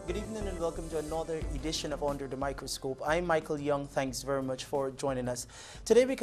Good evening and welcome to another edition of Under the Microscope. I'm Michael Young. Thanks very much for joining us. Tonight we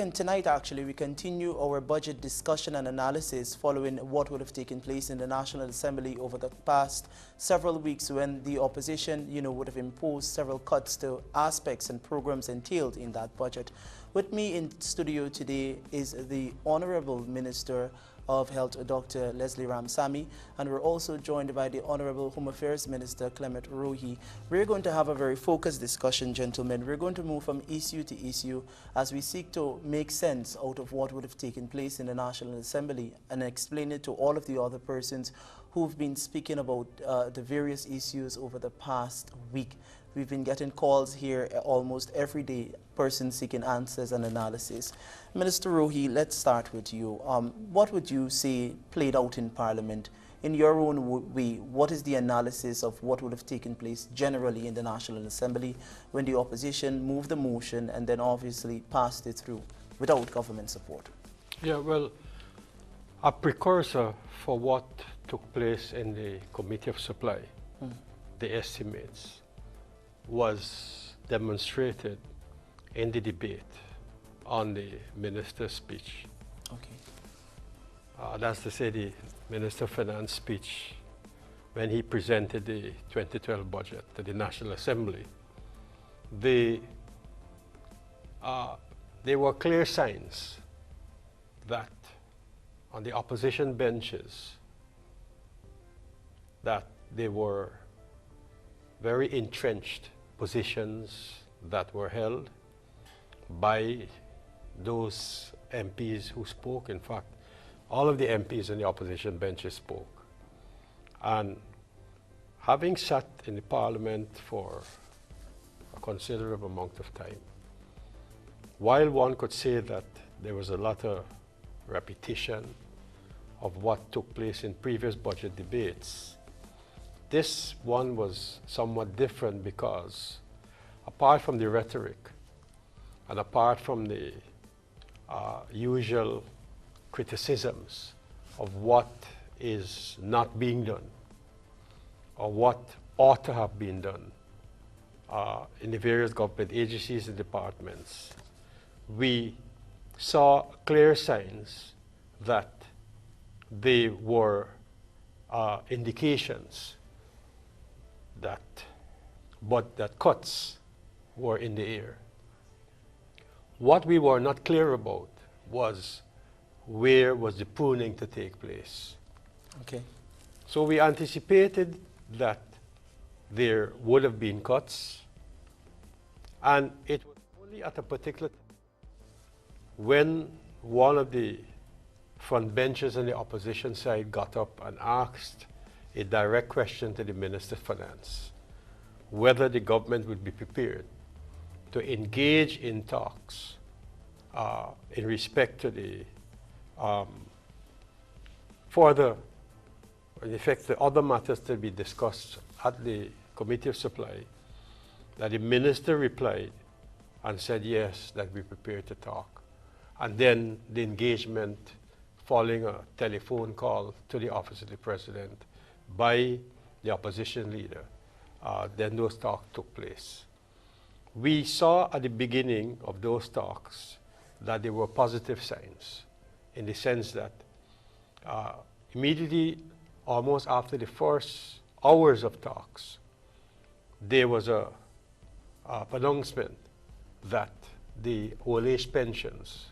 continue our budget discussion and analysis following what would have taken place in the National Assembly over the past several weeks when the opposition, would have imposed several cuts to aspects and programs entailed in that budget. With me in studio today is the Honorable Minister of Health, Dr. Leslie Ramsammy, and we're also joined by the Honorable Home Affairs Minister, Clement Rohee. We're going to have a very focused discussion, gentlemen. We're going to move from issue to issue as we seek to make sense out of what would have taken place in the National Assembly and explain it to all of the other persons who've been speaking about the various issues over the past week. We've been getting calls here almost every day, persons seeking answers and analysis. Minister Rohee, let's start with you. What would you say played out in Parliament? In your own way, what is the analysis of what would have taken place generally in the National Assembly when the opposition moved the motion and then obviously passed it through without government support? Yeah, well, a precursor for what took place in the Committee of Supply, the estimates, was demonstrated in the debate on the minister's speech. Okay. That's to say, the Minister of Finance speech when he presented the 2012 budget to the National Assembly. There were clear signs that on the opposition benches that they were very entrenched positions that were held by those MPs who spoke. In fact, all of the MPs on the opposition benches spoke. And having sat in the Parliament for a considerable amount of time, while one could say that there was a lot of repetition of what took place in previous budget debates, this one was somewhat different because apart from the rhetoric and apart from the usual criticisms of what is not being done or what ought to have been done in the various government agencies and departments, we saw clear signs that there were indications that cuts were in the air. What we were not clear about was where was the pruning to take place. Okay. So we anticipated that there would have been cuts, and it was only at a particular time when one of the front benches on the opposition side got up and asked a direct question to the Minister of Finance whether the government would be prepared to engage in talks in respect to the the other matters to be discussed at the Committee of Supply, that the minister replied and said yes, that we're prepared to talk. And then the engagement following a telephone call to the office of the president by the opposition leader, then those talks took place. We saw at the beginning of those talks that there were positive signs in the sense that immediately, almost after the first hours of talks, there was an announcement that the old age pensions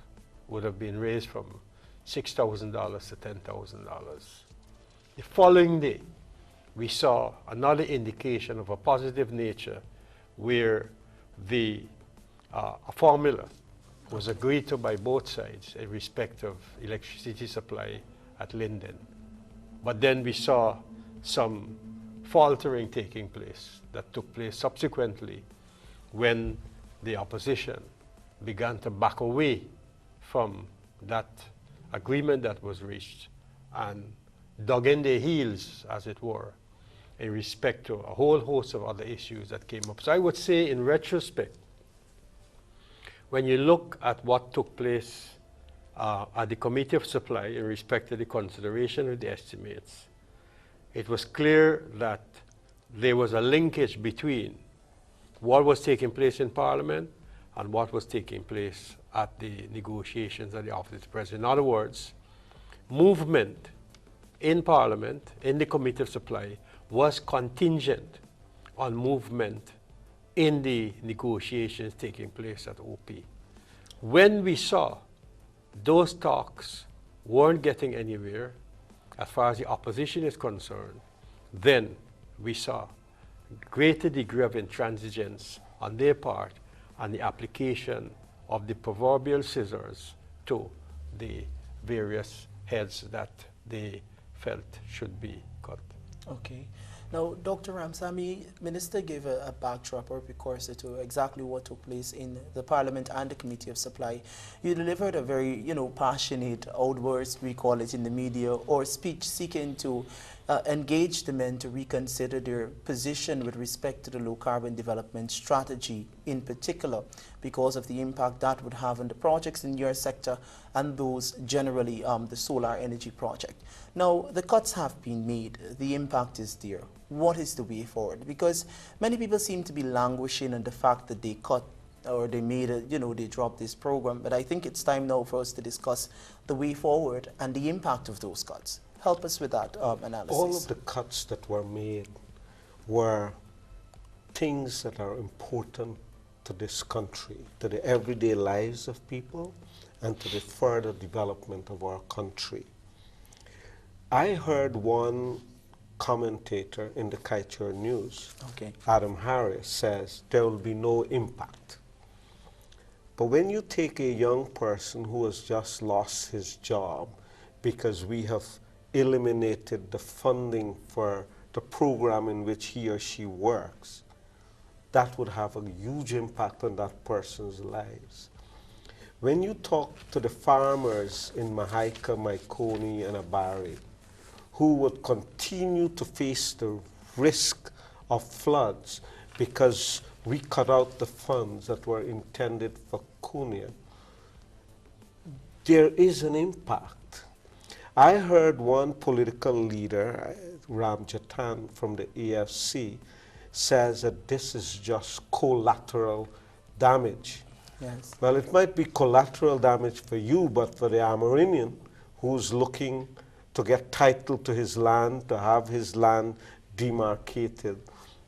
would have been raised from $6,000 to $10,000. The following day, we saw another indication of a positive nature where a formula was agreed to by both sides in respect of electricity supply at Linden. But then we saw some faltering taking place that took place subsequently when the opposition began to back away from that agreement that was reached and dug in their heels, as it were, in respect to a whole host of other issues that came up. So I would say, in retrospect, when you look at what took place at the Committee of Supply in respect to the consideration of the estimates, it was clear that there was a linkage between what was taking place in Parliament and what was taking place at the negotiations at the Office of the President. In other words, movement in Parliament, in the Committee of Supply, was contingent on movement in the negotiations taking place at OP. When we saw those talks weren't getting anywhere, as far as the opposition is concerned, then we saw greater degree of intransigence on their part and the application of the proverbial scissors to the various heads that they felt should be cut. Okay. Now, Dr. Ramsammy, Minister gave a backdrop or precursor to exactly what took place in the Parliament and the Committee of Supply. You delivered a very, passionate outburst, we call it in the media, or speech seeking to engage the men to reconsider their position with respect to the low-carbon development strategy in particular, because of the impact that would have on the projects in your sector and those generally, the solar energy project. Now, the cuts have been made. The impact is there. What is the way forward? Because many people seem to be languishing on the fact that they cut or they made a, they dropped this program. But I think it's time now for us to discuss the way forward and the impact of those cuts. Help us with that analysis. All of the cuts that were made were things that are important to this country, to the everyday lives of people, and to the further development of our country. I heard one commentator in the Kaichur News, Adam Harris, says there will be no impact. But when you take a young person who has just lost his job because we have eliminated the funding for the program in which he or she works, that would have a huge impact on that person's lives. When you talk to the farmers in Mahaika, Maikoni, and Abari, who would continue to face the risk of floods because we cut out the funds that were intended for Kunia, there is an impact. I heard one political leader, Ram Jatan from the AFC, says that this is just collateral damage. Yes. Well, it might be collateral damage for you, but for the Amerindian who's looking to get title to his land, to have his land demarcated,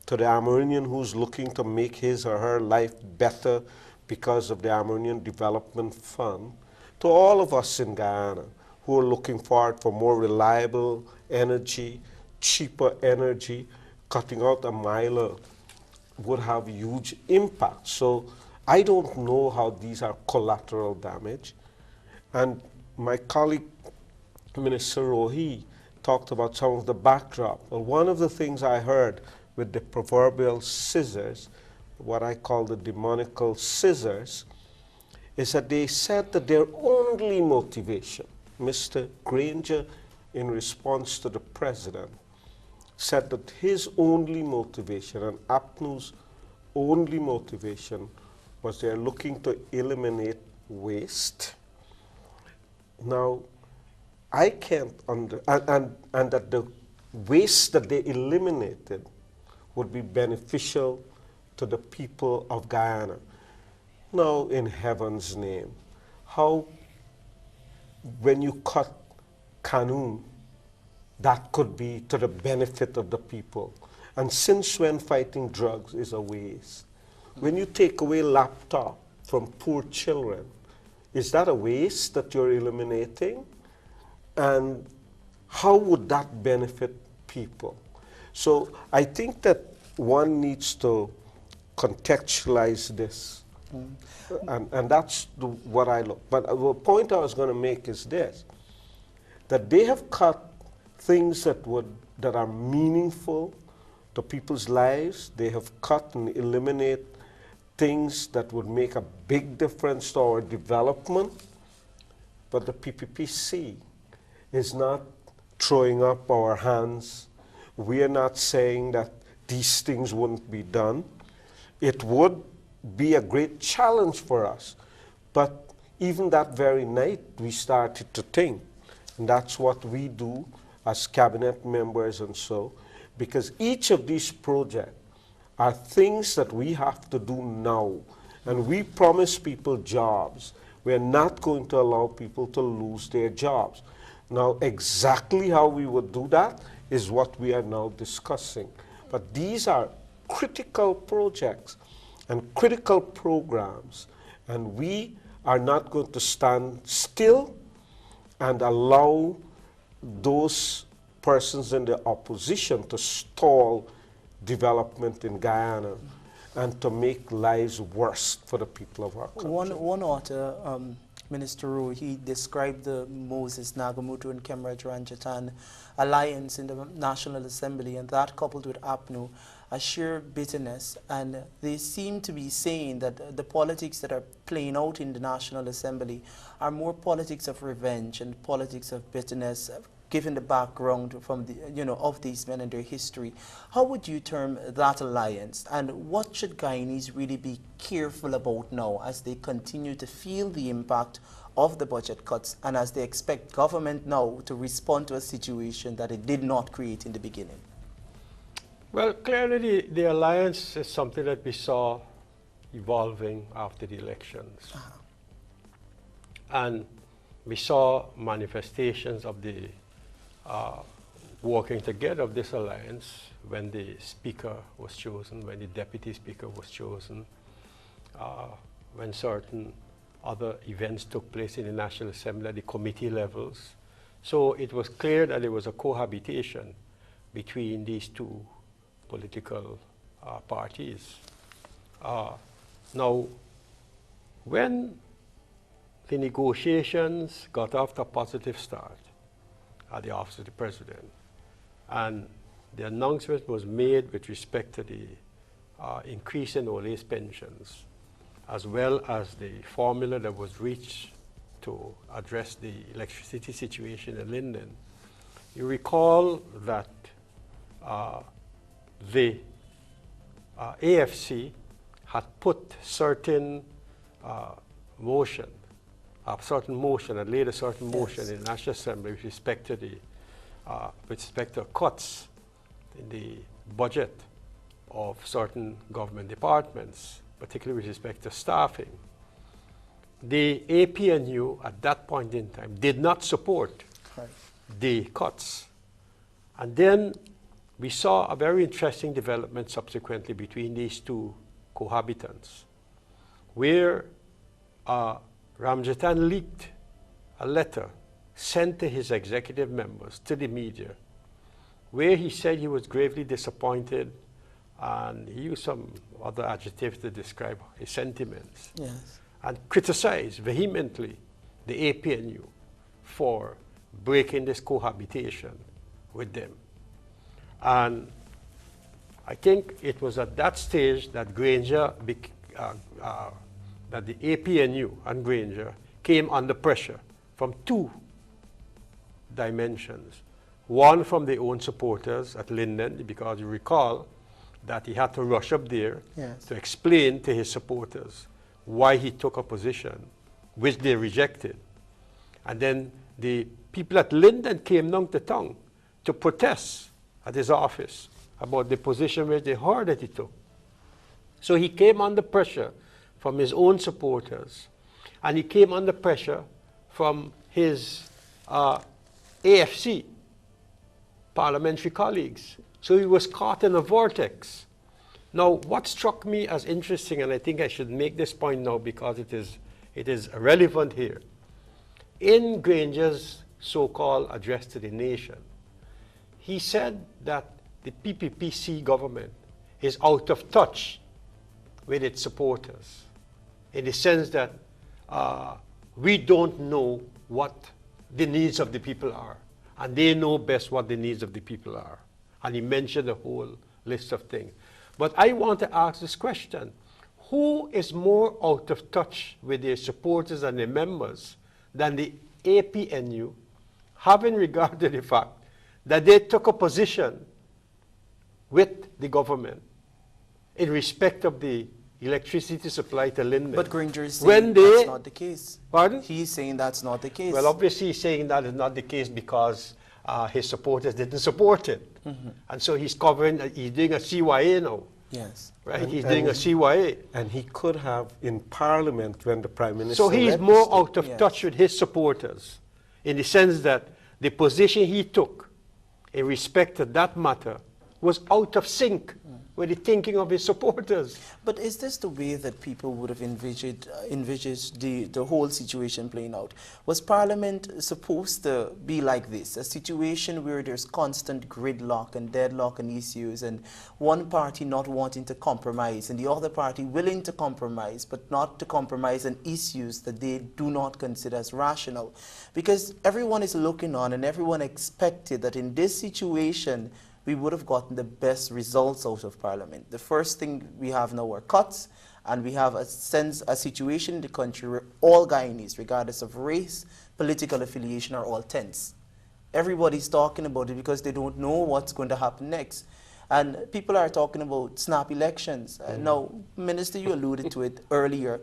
to the Amerindian who's looking to make his or her life better because of the Amerindian Development Fund, to all of us in Guyana who are looking forward for more reliable energy, cheaper energy, cutting out a miler would have huge impact. So I don't know how these are collateral damage. And my colleague, Minister Rohee, talked about some of the backdrop. Well, one of the things I heard with the proverbial scissors, what I call the demonical scissors, is that they said that their only motivation, Mr. Granger, in response to the president, said that his only motivation and APNU's only motivation was they're looking to eliminate waste. Now, I can't and that the waste that they eliminated would be beneficial to the people of Guyana. Now, in heaven's name, how, when you cut canoe, that could be to the benefit of the people? And since when fighting drugs is a waste? When you take away laptop from poor children, is that a waste that you're eliminating? And how would that benefit people? So I think that one needs to contextualize this. And that's what I look. But the point I was going to make is this, that they have cut things that are meaningful to people's lives. They have cut and eliminated things that would make a big difference to our development. But the PPPC is not throwing up our hands. We are not saying that these things wouldn't be done. It would be a great challenge for us. But even that very night, we started to think. And that's what we do as cabinet members and so. because each of these projects are things that we have to do now. And we promise people jobs. We're not going to allow people to lose their jobs. Now, exactly how we would do that is what we are now discussing. But these are critical projects and critical programs, and we are not going to stand still and allow those persons in the opposition to stall development in Guyana and to make lives worse for the people of our country. One author, Minister Rohee, described the Moses Nagamutu and Kemraj Ranjatan alliance in the National Assembly, and that coupled with APNU, a sheer bitterness. And they seem to be saying that the politics that are playing out in the National Assembly are more politics of revenge and politics of bitterness, given the background from the, of these men and their history. How would you term that alliance, and what should Guyanese really be careful about now as they continue to feel the impact of the budget cuts and as they expect government now to respond to a situation that it did not create in the beginning? Well, clearly the alliance is something that we saw evolving after the elections. And we saw manifestations of the working together of this alliance when the speaker was chosen, when the deputy speaker was chosen, when certain other events took place in the National Assembly at the committee levels. So it was clear that there was a cohabitation between these two political parties. Now, when the negotiations got off to a positive start at the office of the president, and the announcement was made with respect to the increase in old age pensions, as well as the formula that was reached to address the electricity situation in Linden. You recall that the AFC had put certain motion, and laid a certain motion in the National Assembly with respect to cuts in the budget of certain government departments, particularly with respect to staffing. The APNU at that point in time did not support the cuts. And then we saw a very interesting development subsequently between these two cohabitants, where Ramjatan leaked a letter sent to his executive members, to the media, where he said he was gravely disappointed, and he used some other adjectives to describe his sentiments, and criticized vehemently the APNU for breaking this cohabitation with them. And I think it was at that stage that that the APNU and Granger came under pressure from two dimensions. One, from their own supporters at Linden, because you recall that he had to rush up there to explain to his supporters why he took a position which they rejected. And then the people at Linden came down to town to protest at his office about the position which they heard that he took. So he came under pressure from his own supporters, and he came under pressure from his AFC parliamentary colleagues. So he was caught in a vortex. Now, what struck me as interesting, and I think I should make this point now because it is relevant here, in Granger's so-called address to the nation, he said that the PPPC government is out of touch with its supporters, in the sense that we don't know what the needs of the people are, and they know best what the needs of the people are. And he mentioned a whole list of things. But I want to ask this question: who is more out of touch with their supporters and their members than the APNU, having regard to the fact that they took a position with the government in respect of the electricity supply to Linden? But Granger is saying that's not the case. Pardon? He's saying that's not the case. Well, obviously he's saying that is not the case because his supporters didn't support it. And so he's covering, he's doing a CYA now. Yes. Right, he's doing a CYA. And he could have in Parliament when the Prime Minister So he's led the more state. out of touch with his supporters in the sense that the position he took in respect to that matter was out of sync with the thinking of his supporters. But is this the way that people would have envisaged the whole situation playing out? Was Parliament supposed to be like this, a situation where there's constant gridlock and deadlock and issues, and one party not wanting to compromise and the other party willing to compromise, but not to compromise on issues that they do not consider as rational? Because everyone is looking on and everyone expected that in this situation, we would have gotten the best results out of Parliament. The first thing we have now are cuts, and we have a situation in the country where all Guyanese, regardless of race, political affiliation, are all tense. Everybody's talking about it because they don't know what's going to happen next. And people are talking about snap elections. Now, Minister, you alluded to it earlier.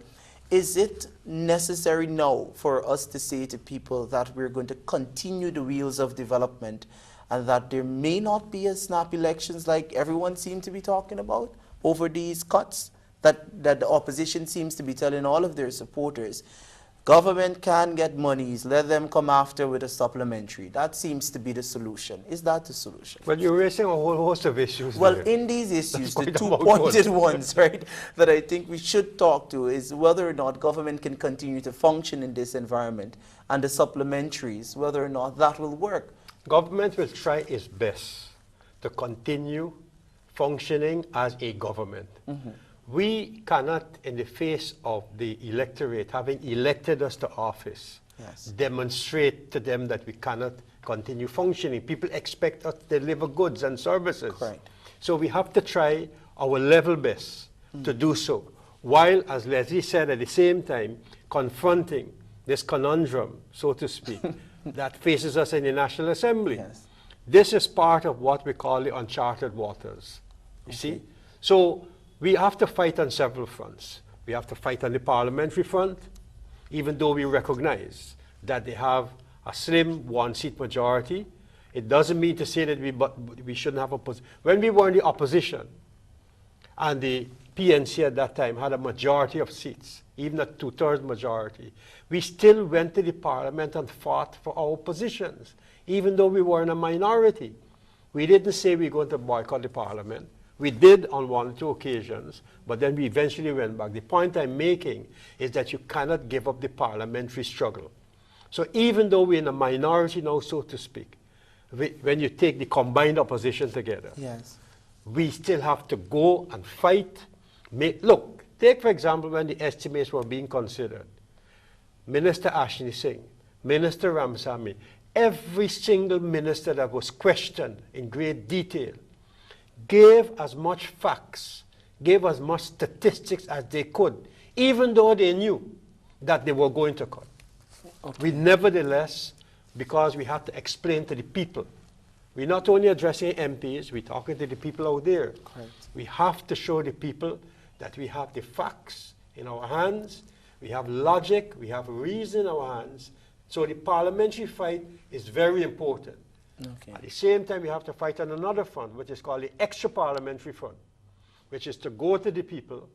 Is it necessary now for us to say to people that we're going to continue the wheels of development and that there may not be a snap elections like everyone seems to be talking about over these cuts, that the opposition seems to be telling all of their supporters, government can get monies, let them come after with a supplementary. That seems to be the solution. Is that the solution? Well, you're raising a whole host of issues Well, there. in these issues, the quite two a pointed mouthful. ones, right, that I think we should talk to is whether or not government can continue to function in this environment, and the supplementaries, whether or not that will work. Government will try its best to continue functioning as a government. We cannot, in the face of the electorate having elected us to office, demonstrate to them that we cannot continue functioning. People expect us to deliver goods and services. Correct. So we have to try our level best to do so, while, as Leslie said, at the same time, confronting this conundrum, so to speak, that faces us in the National Assembly. Yes. This is part of what we call the uncharted waters, you see? So we have to fight on several fronts. We have to fight on the parliamentary front, even though we recognize that they have a slim one-seat majority. It doesn't mean to say that we shouldn't have opposition. When we were in the opposition, and the PNC at that time had a majority of seats, even a two-thirds majority, we still went to the parliament and fought for our positions, even though we were in a minority. We didn't say we were going to boycott the parliament. We did on one or two occasions, but then we eventually went back. The point I'm making is that you cannot give up the parliamentary struggle. So even though we're in a minority now, so to speak, when you take the combined opposition together, we still have to go and fight. Look, take for example when the estimates were being considered. Minister Ashley Singh, Minister Ramsammy, every single minister that was questioned in great detail gave as much facts, gave as much statistics as they could, even though they knew that they were going to cut. We nevertheless, because we had to explain to the people, we're not only addressing MPs, we're talking to the people out there. We have to show the people that we have the facts in our hands, we have logic, we have reason in our hands. So the parliamentary fight is very important. At the same time, we have to fight on another front, which is called the extra parliamentary front, which is to go to the people,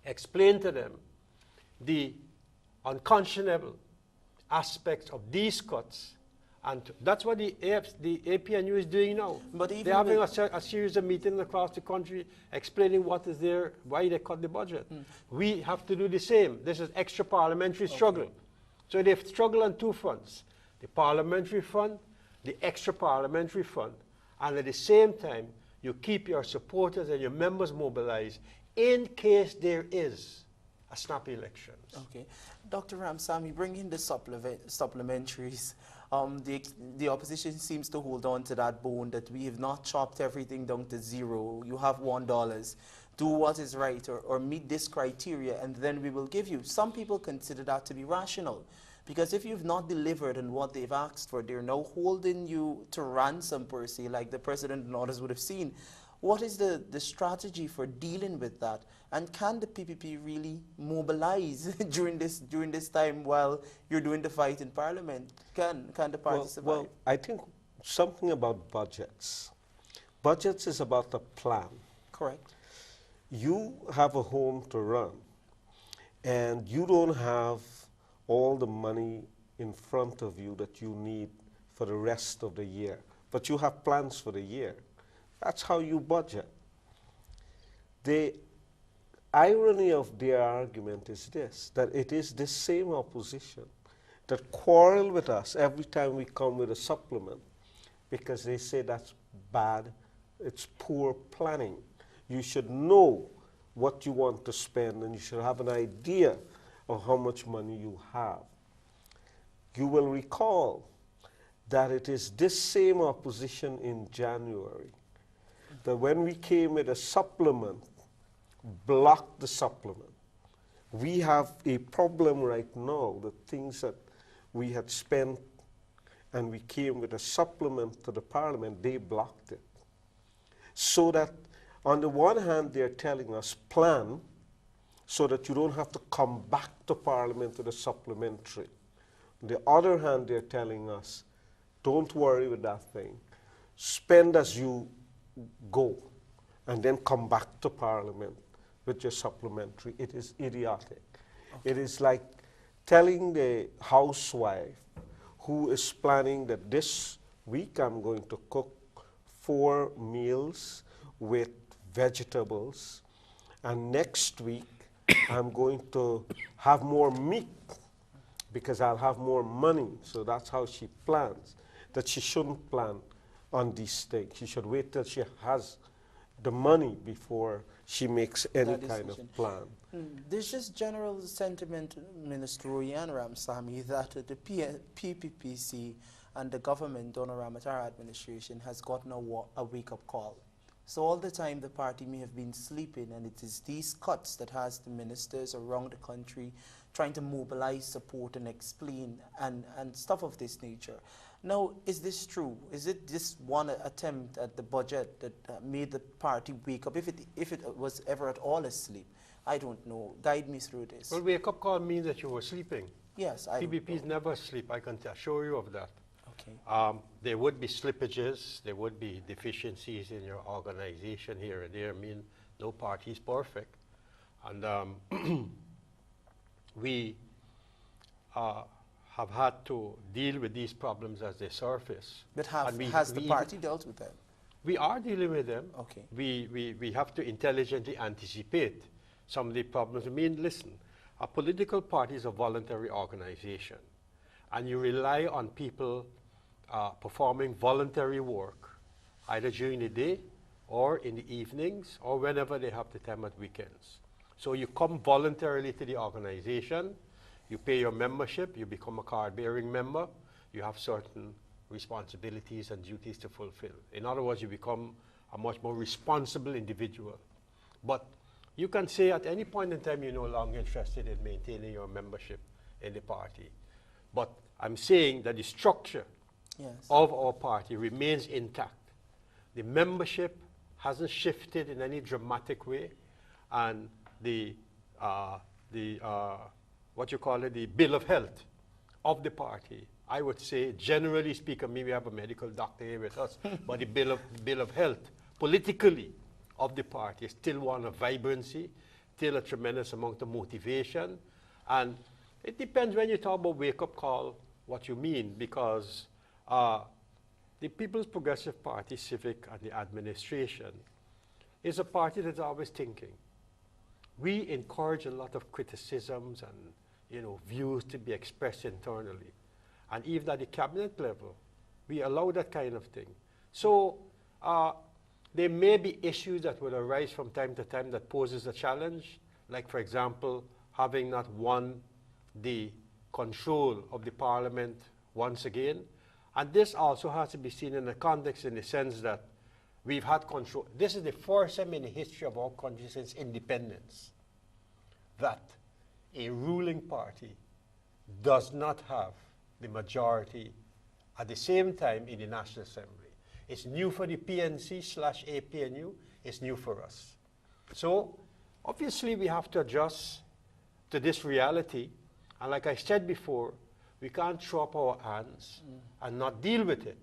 explain to them the unconscionable aspects of these cuts. And that's what the APNU is doing now. But they're having a series of meetings across the country explaining what is there, why they cut the budget. We have to do the same. This is extra parliamentary struggle. So they've struggled on two fronts, the parliamentary front, the extra parliamentary front, and at the same time, you keep your supporters and your members mobilized in case there is a snap elections. Dr. Ramsammy, bringing the supplementaries, the opposition seems to hold on to that bone that we have not chopped everything down to zero. You have $1. Do what is right or meet this criteria and then we will give you. Some people consider that to be rational because if you've not delivered on what they've asked for, they're now holding you to ransom per se, like the president and others would have seen. What is the strategy for dealing with that? And can the PPP really mobilize during this time while you're doing the fight in Parliament? Can the party survive? Well, I think something about budgets. Budgets is about a plan. Correct. You have a home to run, and you don't have all the money in front of you that you need for the rest of the year, but you have plans for the year. That's how you budget. The irony of their argument is this, that it is this same opposition that quarrel with us every time we come with a supplement, because they say that's bad, it's poor planning. You should know what you want to spend, and you should have an idea of how much money you have. You will recall that it is this same opposition in January that when we came with a supplement, blocked the supplement. We have a problem right now, the things that we had spent and we came with a supplement to the parliament, they blocked it. So that on the one hand, they're telling us plan so that you don't have to come back to parliament with a supplementary. On the other hand, they're telling us, don't worry with that thing. Spend as you go and then come back to parliament with your supplementary. It is idiotic. Okay. It is like telling the housewife who is planning that this week I'm going to cook 4 meals with vegetables, and next week I'm going to have more meat because I'll have more money. So that's how she plans, that she shouldn't plan on these things. She should wait till she has the money before she makes any kind of plan. There's just general sentiment, Minister Rohee and Ramsammy, that the PPPC and the government, Donna Ramatara administration, has gotten a wake-up call. So all the time the party may have been sleeping, and it is these cuts that has the ministers around the country trying to mobilize support and explain and stuff of this nature. Now, is this true? Is it this one attempt at the budget that made the party wake up, if it was ever at all asleep? I don't know. Guide me through this. Well, wake-up call means that you were sleeping. Yes, PBPs never sleep, I can assure you of that. Okay. There would be slippages, there would be deficiencies in your organization here and there. I mean, no party is perfect. And we have had to deal with these problems as they surface. But has the party dealt with them? We are dealing with them. Okay. We have to intelligently anticipate some of the problems. I mean, listen, a political party is a voluntary organization, and you rely on people performing voluntary work, either during the day or in the evenings or whenever they have the time at weekends. So you come voluntarily to the organization, you pay your membership, you become a card-bearing member, you have certain responsibilities and duties to fulfill. In other words, you become a much more responsible individual. But you can say at any point in time you're no longer interested in maintaining your membership in the party. But I'm saying that the structure of our party remains intact. The membership hasn't shifted in any dramatic way, and the what you call it, the bill of health of the party, I would say, generally speaking, maybe we have a medical doctor here with us, but the bill of health, politically, of the party is still one of vibrancy, still a tremendous amount of motivation, and it depends when you talk about wake-up call, what you mean, because the People's Progressive Party, Civic, and the administration is a party that's always thinking. We encourage a lot of criticisms and views to be expressed internally. And even at the cabinet level, we allow that kind of thing. So there may be issues that will arise from time to time that poses a challenge, like, for example, having not won the control of the parliament once again. And this also has to be seen in the context, in the sense that we've had control. This is the first time in the history of our country since independence that a ruling party does not have the majority at the same time in the National Assembly. It's new for the PNC/APNU, it's new for us. So obviously we have to adjust to this reality, and like I said before, we can't throw up our hands and not deal with it.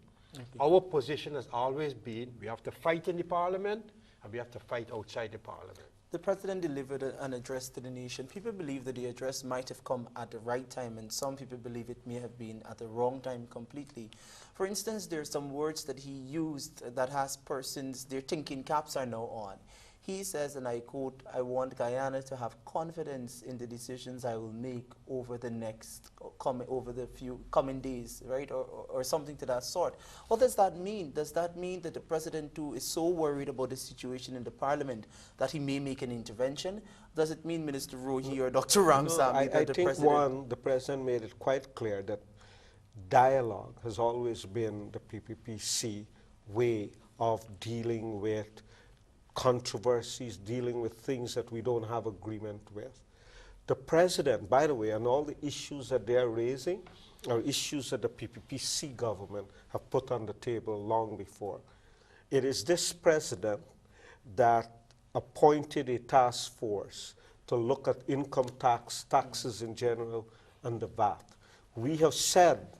Our position has always been we have to fight in the parliament and we have to fight outside the parliament. The president delivered an address to the nation. People believe that the address might have come at the right time, and some people believe it may have been at the wrong time completely. For instance, there are some words that he used that has persons, their thinking caps are now on. He says, and I quote, "I want Guyana to have confidence in the decisions I will make over the few coming days," right, or something to that sort. What does that mean? Does that mean that the president too is so worried about the situation in the parliament that he may make an intervention? Does it mean Minister Rohee or Dr. Ramsammy? I think the president made it quite clear that dialogue has always been the PPPC way of dealing with controversies, dealing with things that we don't have agreement with. The president, by the way, and all the issues that they are raising are issues that the PPPC government have put on the table long before. It is this president that appointed a task force to look at income taxes in general, and the VAT. We have said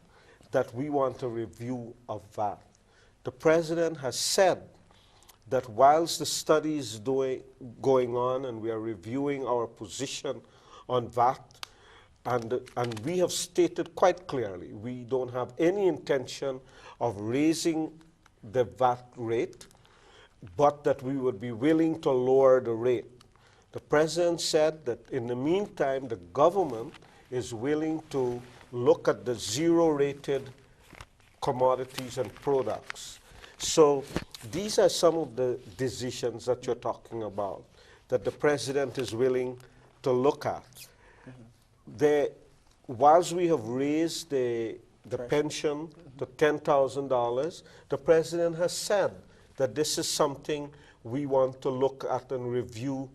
that we want a review of VAT. The president has said that whilst the study is going on and we are reviewing our position on VAT, and we have stated quite clearly we don't have any intention of raising the VAT rate, but that we would be willing to lower the rate. The president said that in the meantime the government is willing to look at the zero-rated commodities and products. So these are some of the decisions that you're talking about that the president is willing to look at. Whilst we have raised the pension to $10,000, the president has said that this is something we want to look at and review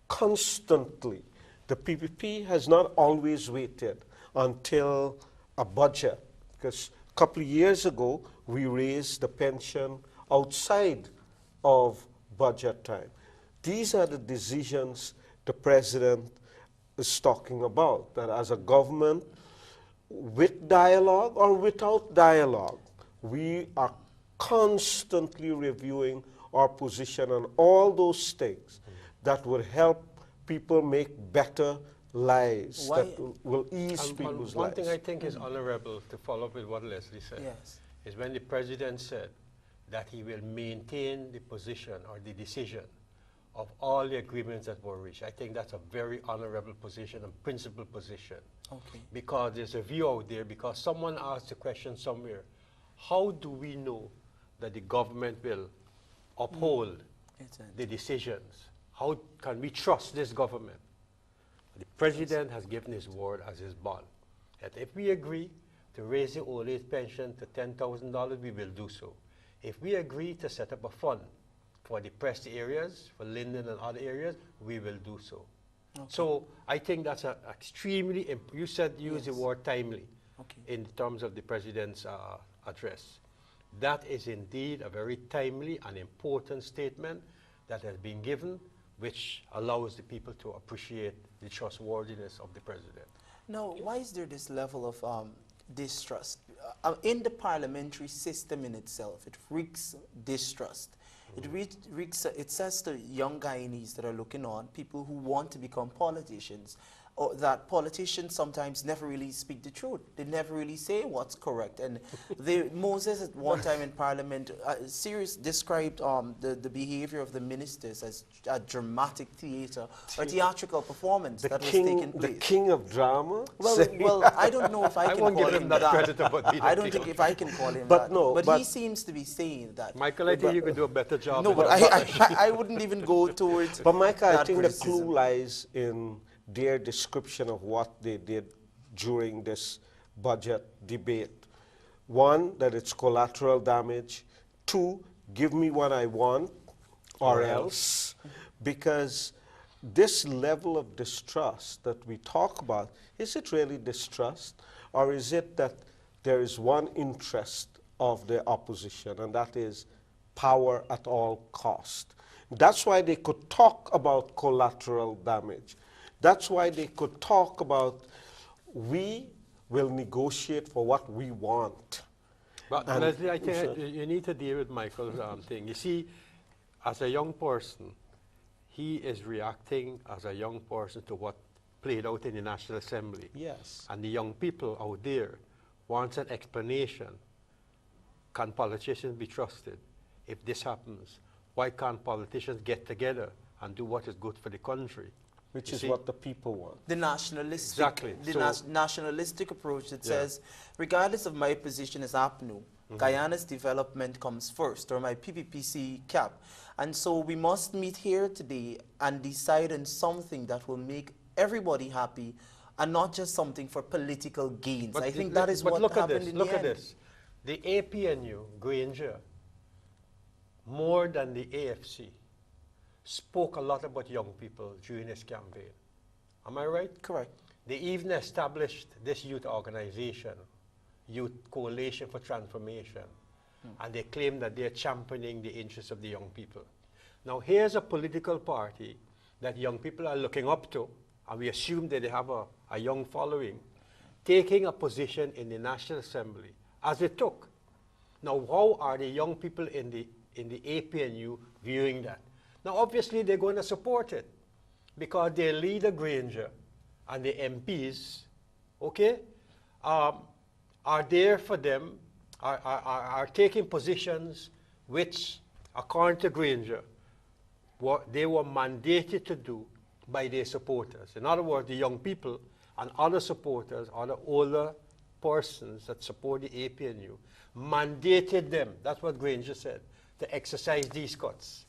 constantly. The PPP has not always waited until a budget, because a couple of years ago we raised the pension outside of budget time. These are the decisions the president is talking about, that as a government, with dialogue or without dialogue, we are constantly reviewing our position on all those things that would help people make better lives, that will ease people's lives. One thing I think is honorable, to follow up with what Leslie said, yes, is when the president said that he will maintain the position or the decision of all the agreements that were reached. I think that's a very honorable position and principled position. Okay. Because there's a view out there, because someone asked the question somewhere, how do we know that the government will uphold the decisions? How can we trust this government? The president has given his word as his bond, that if we agree to raise the old age pension to $10,000, we will do so. If we agree to set up a fund for depressed areas, for Linden and other areas, we will do so. Okay. So I think that's extremely, you said use the word timely in terms of the president's address. That is indeed a very timely and important statement that has been given, which allows the people to appreciate the trustworthiness of the president. Now, why is there this level of distrust? In the parliamentary system in itself, it wreaks distrust. It says to young Guyanese that are looking on, people who want to become politicians, or that politicians sometimes never really speak the truth. They never really say what's correct. And Moses at one time in Parliament, Sirius described the behavior of the ministers as a dramatic theater or theatrical performance that was taking place. The king of drama? Well, I don't know if I can call him that. I don't think if I can call him that. But he seems to be saying that. Michael, I think you could do a better job. No, but I wouldn't even go towards But Michael, I think criticism. the clue lies in their description of what they did during this budget debate. One, that it's collateral damage. Two, give me what I want or else. Because this level of distrust that we talk about, is it really distrust? Or is it that there is one interest of the opposition, and that is power at all cost? That's why they could talk about collateral damage. That's why they could talk about, we will negotiate for what we want. But And Leslie, I think so- you need to deal with Michael's thing. You see, as a young person, he is reacting as a young person to what played out in the National Assembly. Yes. And the young people out there wants an explanation. Can politicians be trusted? If this happens, why can't politicians get together and do what is good for the country? Which You is see? what the people want. The nationalistic, Exactly. So- nationalistic approach that Yeah. says, regardless of my position as APNU, Guyana's development comes first, or my PPPC cap. And so we must meet here today and decide on something that will make everybody happy and not just something for political gains. I think that is what look at happened this, in look the at end. this. The APNU, Granger, more than the AFC, spoke a lot about young people during this campaign. Am I right? Correct. They even established this youth organization, Youth Coalition for Transformation, and they claim that they're championing the interests of the young people. Now, here's a political party that young people are looking up to, and we assume that they have a young following, taking a position in the National Assembly, as it took. Now, how are the young people in the APNU viewing that? Now, obviously, they're going to support it, because their leader, Granger, and the MPs, okay, are there for them, are taking positions which, according to Granger, they were mandated to do by their supporters. In other words, the young people and other supporters, other older persons that support the APNU, mandated them, that's what Granger said, to exercise these cuts.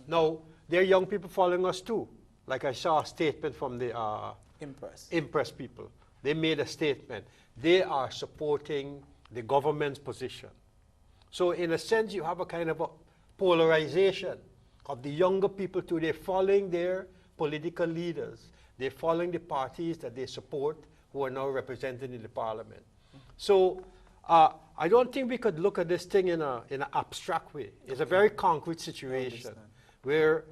Now, there are young people following us too. Like I saw a statement from the Impress people. They made a statement. They are supporting the government's position. So in a sense, you have a kind of a polarization of the younger people too. They're following their political leaders. They're following the parties that they support who are now represented in the parliament. So I don't think we could look at this thing in an abstract way. It's a very concrete situation where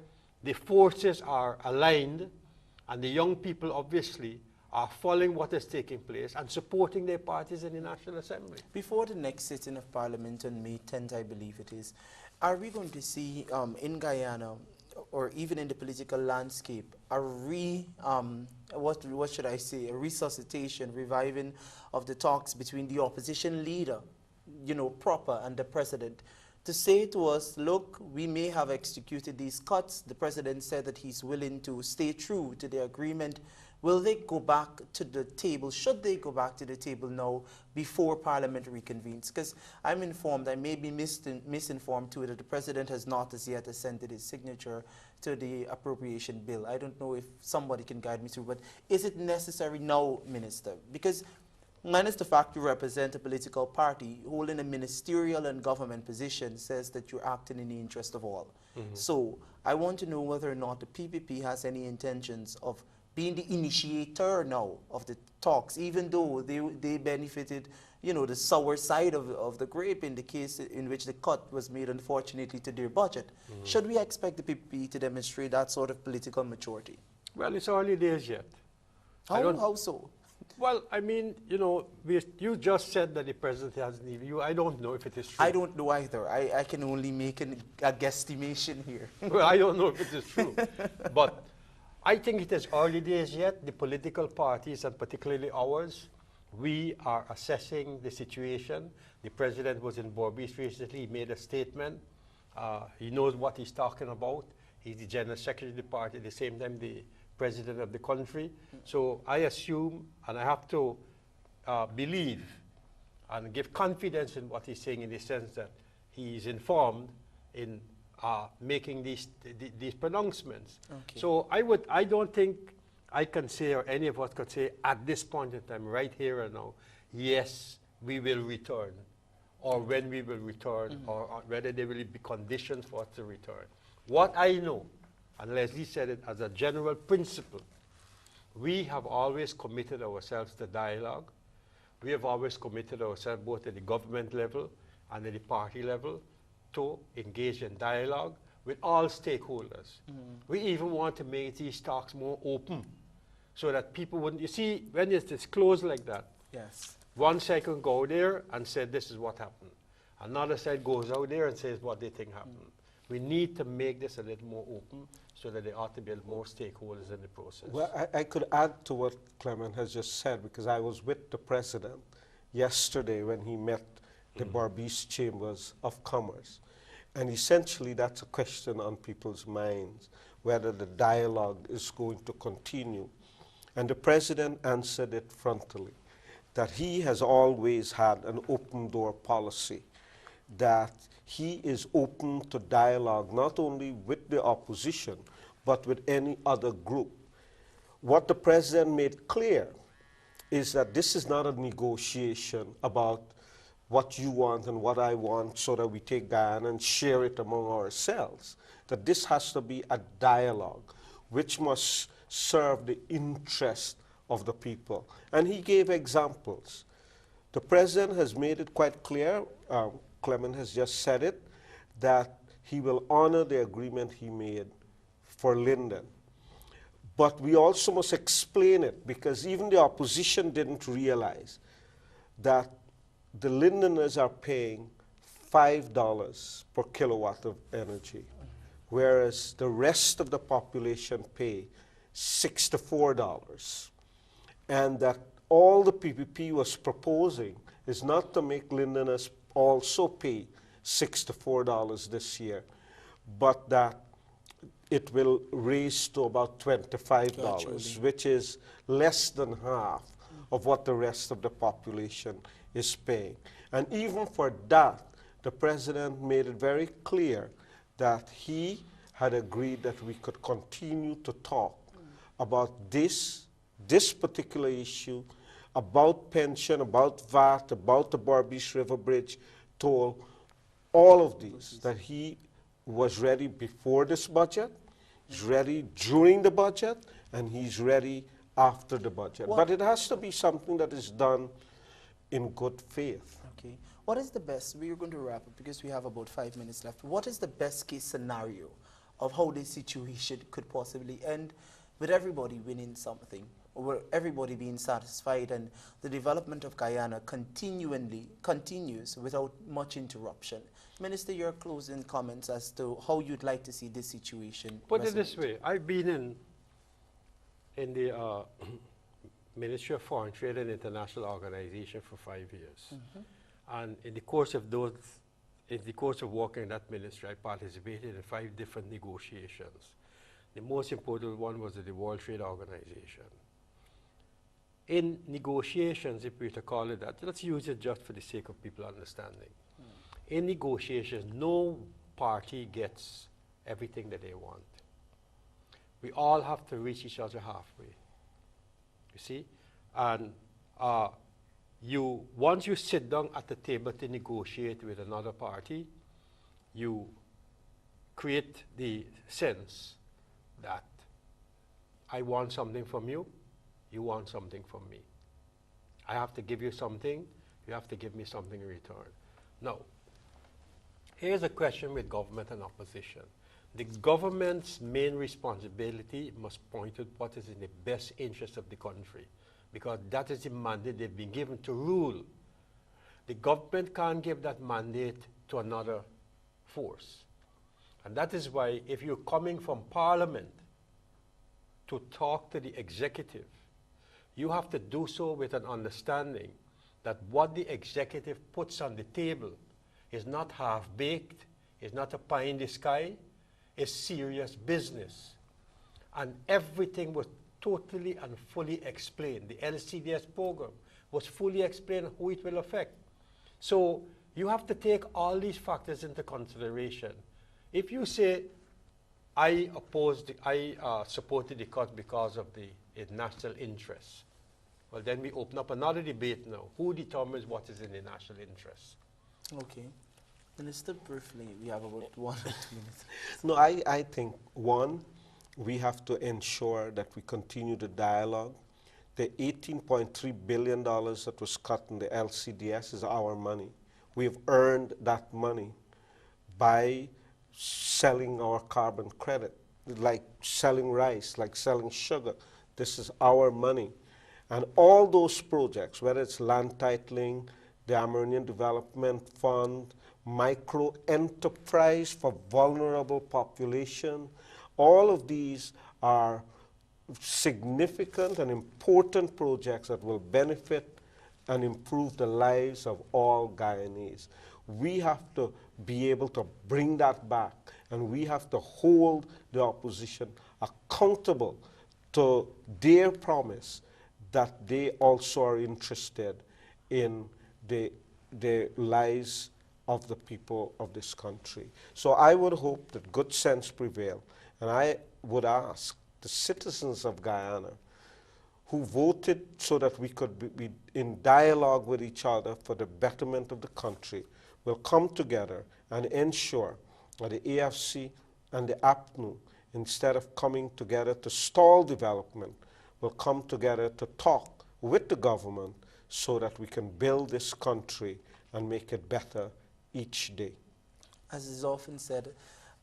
the forces are aligned and the young people obviously are following what is taking place and supporting their parties in the National Assembly. Before the next sitting of Parliament on May 10th, I believe it is, are we going to see in Guyana, or even in the political landscape, a what should I say, a resuscitation, reviving of the talks between the opposition leader, you know, proper, and the president, to say to us, look, we may have executed these cuts. The president said that he's willing to stay true to the agreement. Will they go back to the table? Should they go back to the table now before Parliament reconvenes? Because I'm informed, I may be misinformed too, that the president has not as yet assented his signature to the appropriation bill. I don't know if somebody can guide me through, but is it necessary now, Minister? Because minus the fact you represent a political party holding a ministerial and government position says that you're acting in the interest of all. So I want to know whether or not the PPP has any intentions of being the initiator now of the talks, even though they benefited, you know, the sour side of the grape in the case in which the cut was made, unfortunately, to their budget. Should we expect the PPP to demonstrate that sort of political maturity? Well, it's early days yet. How so? Well, I mean, you know, you just said that the president hasn't even, I don't know if it is true. I don't know either. I can only make a guesstimation here. Well, I don't know if it is true. But I think it is early days yet. The political parties, and particularly ours, we are assessing the situation. The president was in Berbice recently. He made a statement. He knows what he's talking about. He's the general secretary of the party, at the same time the president of the country. So I assume, and I have to believe and give confidence in what he's saying, in the sense that he is informed in making these pronouncements. Okay. So I don't think I can say, or any of us could say at this point in time, right here and now, yes, we will return, or when we will return, or whether there will be conditions for us to return. What I know, and Leslie said it as a general principle, we have always committed ourselves to dialogue. We have always committed ourselves both at the government level and at the party level to engage in dialogue with all stakeholders. We even want to make these talks more open so that people wouldn't, you see, when it's disclosed like that, Yes. one side can go there and say this is what happened. Another side goes out there and says what they think happened. We need to make this a little more open so that there ought to be more stakeholders in the process. Well, I could add to what Clement has just said, because I was with the president yesterday when he met the Barbies Chambers of Commerce. And essentially that's a question on people's minds, whether the dialogue is going to continue. And the president answered it frontally, that he has always had an open door policy, that he is open to dialogue not only with the opposition, but with any other group. What the president made clear is that this is not a negotiation about what you want and what I want so that we take Guyana and share it among ourselves. That this has to be a dialogue which must serve the interest of the people. And he gave examples. The president has made it quite clear, Clement has just said it, that he will honor the agreement he made for Linden. But we also must explain it, because even the opposition didn't realize that the Lindeners are paying $5 per kilowatt of energy, whereas the rest of the population pay $64. And that all the PPP was proposing is not to make Lindeners also pay $64 this year, but that it will raise to about $25, which is less than half of what the rest of the population is paying. And even for that, the president made it very clear that he had agreed that we could continue to talk about this particular issue, about pension, about VAT, about the Barbies River Bridge toll, all of these, that he was ready before this budget, he's ready during the budget, and he's ready after the budget. But it has to be something that is done in good faith. Okay. What is the best, we're going to wrap up because we have about 5 minutes left. What is the best case scenario of how this situation could possibly end with everybody winning something, or everybody being satisfied and the development of Guyana continues without much interruption? Minister, your closing comments as to how you'd like to see this situation Put resonate. it this way, I've been in the Ministry of Foreign Trade and International Organization for 5 years. And in the course of working in that ministry, I participated in 5 different negotiations. The most important one was the World Trade Organization. In negotiations, if we were to call it that, let's use it just for the sake of people understanding. In negotiations, no party gets everything that they want. We all have to reach each other halfway, you see? And once you sit down at the table to negotiate with another party, you create the sense that I want something from you, you want something from me. I have to give you something, you have to give me something in return. Now, here's a question with government and opposition. The government's main responsibility must point to what is in the best interest of the country, because that is the mandate they've been given to rule. The government can't give that mandate to another force. And that is why if you're coming from Parliament to talk to the executive, you have to do so with an understanding that what the executive puts on the table is not half-baked, is not a pie in the sky, is serious business. And everything was totally and fully explained. The LCDS program was fully explained who it will affect. So you have to take all these factors into consideration. If you say, I supported the cut because of the national interest, well, then we open up another debate now. Who determines what is in the national interest? Okay. Minister, briefly, we have about 1 or 2 minutes. No, I think, one, we have to ensure that we continue the dialogue. The $18.3 billion that was cut in the LCDS is our money. We have earned that money by selling our carbon credit, like selling rice, like selling sugar. This is our money. And all those projects, whether it's land titling, the Amerindian Development Fund, micro enterprise for vulnerable population. All of these are significant and important projects that will benefit and improve the lives of all Guyanese. We have to be able to bring that back, and we have to hold the opposition accountable to their promise that they also are interested in the lives of the people of this country. So I would hope that good sense prevail, and I would ask the citizens of Guyana who voted so that we could be in dialogue with each other for the betterment of the country will come together and ensure that the AFC and the APNU, instead of coming together to stall development, will come together to talk with the government so that we can build this country and make it better each day. As is often said,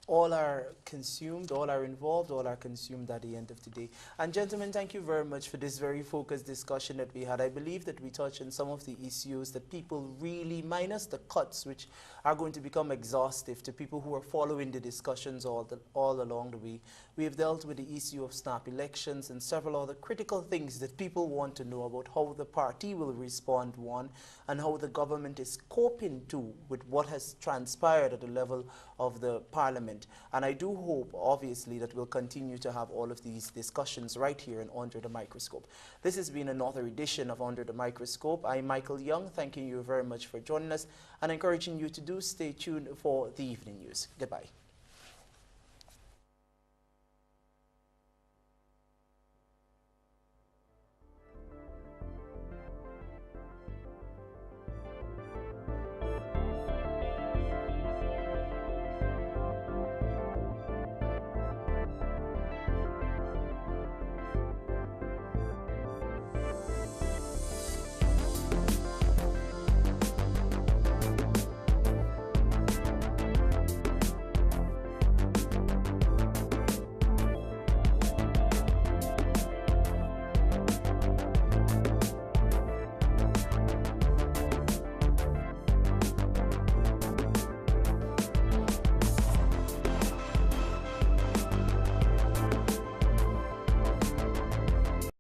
all are consumed, all are involved, all are consumed at the end of the day. And gentlemen, thank you very much for this very focused discussion that we had. I believe that we touched on some of the issues that people really, minus the cuts, which are going to become exhaustive to people who are following the discussions all along the way. We have dealt with the issue of snap elections and several other critical things that people want to know about how the party will respond, one, and how the government is coping, two, with what has transpired at the level of the parliament. And I do hope, obviously, that we'll continue to have all of these discussions right here and Under the Microscope. This has been another edition of Under the Microscope. I'm Michael Young, thanking you very much for joining us and encouraging you to stay tuned for the evening news. Goodbye.